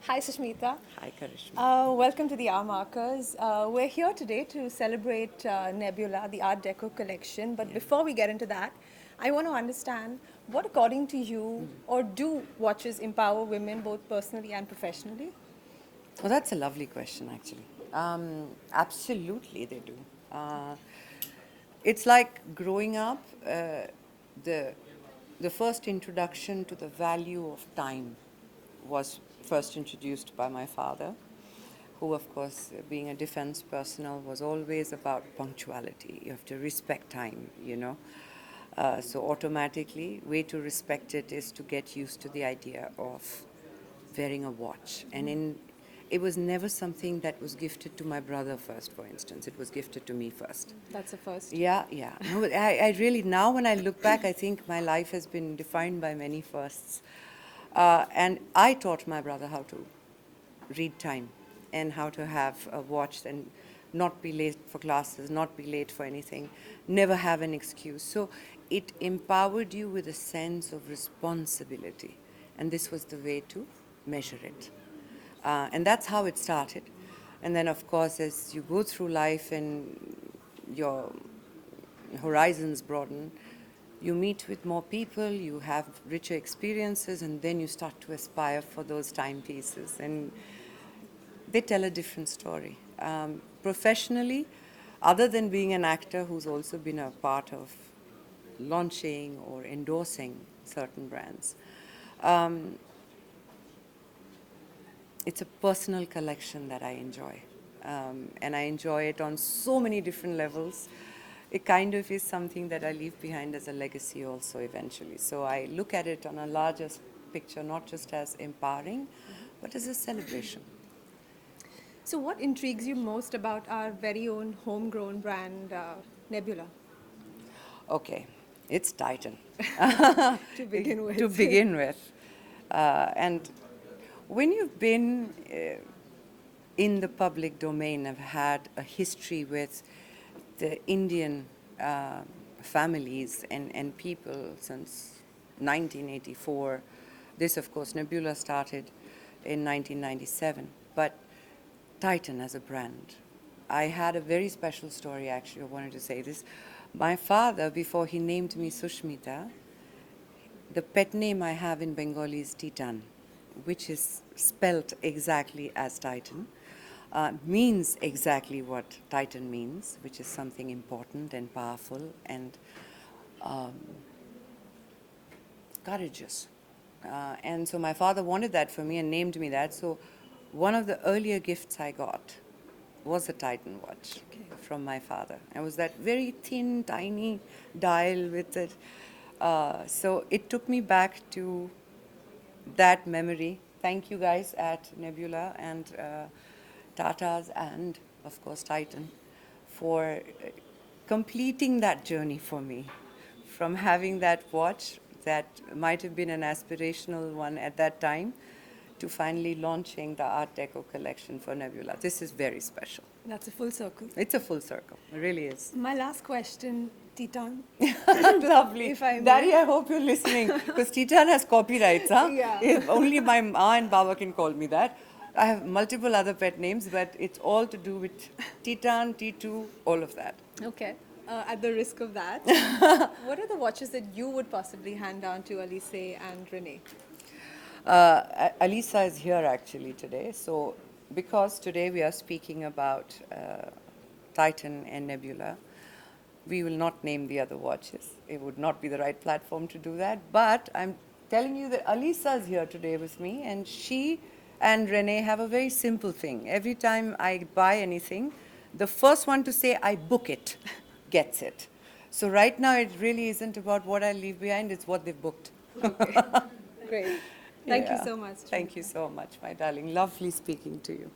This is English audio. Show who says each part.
Speaker 1: Hi, Sushmita.
Speaker 2: Hi, Karishma.
Speaker 1: Welcome to the Hour Markers. We're here today to celebrate Nebula, the Art Deco collection. But before we get into that, I want to understand what, according to you, or do watches empower women both personally and professionally?
Speaker 2: Well, that's a lovely question, actually. Absolutely, they do. It's like growing up, the, the first introduction to the value of time was first introduced by my father, who, of course, being a defense personnel, was always about punctuality. You have to respect time, you know. So automatically, way to respect it is to get used to the idea of wearing a watch. It was never something that was gifted to my brother first, for instance. It was gifted to me first.
Speaker 1: That's the first.
Speaker 2: Yeah, yeah. No, I really, now when I look back, I think my life has been defined by many firsts. And I taught my brother how to read time and how to have a watch and not be late for classes, not be late for anything, never have an excuse. So it empowered you with a sense of responsibility. And this was the way to measure it. And that's how it started. And then, of course, as you go through life and your horizons broaden, you meet with more people, you have richer experiences, and then you start to aspire for those timepieces. And they tell a different story. Professionally, other than being an actor who's also been a part of launching or endorsing certain brands, it's a personal collection that I enjoy. And I enjoy it on so many different levels. It kind of is something that I leave behind as a legacy also eventually. So I look at it on a larger picture, not just as empowering, but as a celebration.
Speaker 1: So, what intrigues you most about our very own homegrown brand, Nebula,
Speaker 2: Okay, it's Titan.
Speaker 1: to begin with?
Speaker 2: To begin with. And when you've been in the public domain, have had a history with the Indian families and people since 1984. This, of course, Nebula started in 1997. But Titan as a brand, I had a very special story, actually. I wanted to say this. My father, before he named me Sushmita, the pet name I have in Bengali is Titan, which is spelt exactly as Titan, means exactly what Titan means, which is something important and powerful and courageous. And so my father wanted that for me and named me that. So one of the earlier gifts I got was a Titan watch from my father. It was that very thin, tiny dial with it. So it took me back to that memory. Thank you guys at Nebula and Tata's and, of course, Titan for completing that journey for me. From having that watch that might have been an aspirational one at that time to finally launching the Art Deco collection for Nebula. This is very special.
Speaker 1: That's a full circle.
Speaker 2: It's a full circle. It really is.
Speaker 1: My last question, Titan.
Speaker 2: Lovely.
Speaker 1: If I may.
Speaker 2: Daddy, I hope you're listening because Titan has copyrights, huh?
Speaker 1: Yeah.
Speaker 2: If only my ma and Baba can call me that. I have multiple other pet names, but it's all to do with Titan, T2, all of that.
Speaker 1: Okay. At the risk of that, what are the watches that you would possibly hand down to Alice and Renee?
Speaker 2: Alisa is here actually today. So, because today we are speaking about Titan and Nebula, we will not name the other watches. It would not be the right platform to do that. But I'm telling you that Alisa is here today with me, and she and Renee have a very simple thing. Every time I buy anything, the first one to say, I book it, gets it. So right now, it really isn't about what I leave behind, it's what they've booked.
Speaker 1: Okay. Great. Thank you
Speaker 2: Yeah.
Speaker 1: so much.
Speaker 2: Thank you so much, my darling. Lovely speaking to you.